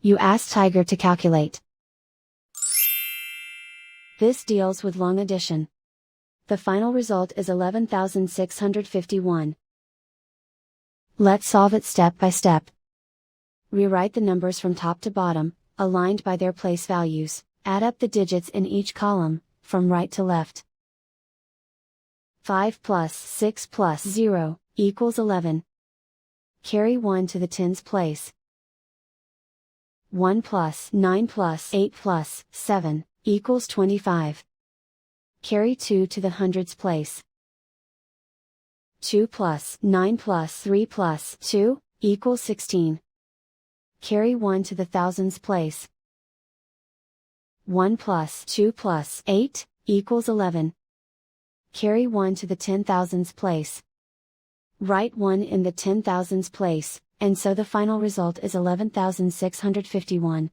You ask Tiger to calculate. This deals with long addition. The final result is 11,651. Let's solve it step by step. Rewrite the numbers from top to bottom, aligned by their place values. Add up the digits in each column, from right to left. 5 plus 6 plus 0, equals 11. Carry 1 to the tens place. 1 plus 9 plus 8 plus 7, equals 25. Carry 2 to the hundreds place. 2 plus 9 plus 3 plus 2, equals 16. Carry 1 to the thousands place. 1 plus 2 plus 8, equals 11. Carry 1 to the 10,000s place. Write 1 in the 10,000s place, and so the final result is 11,651.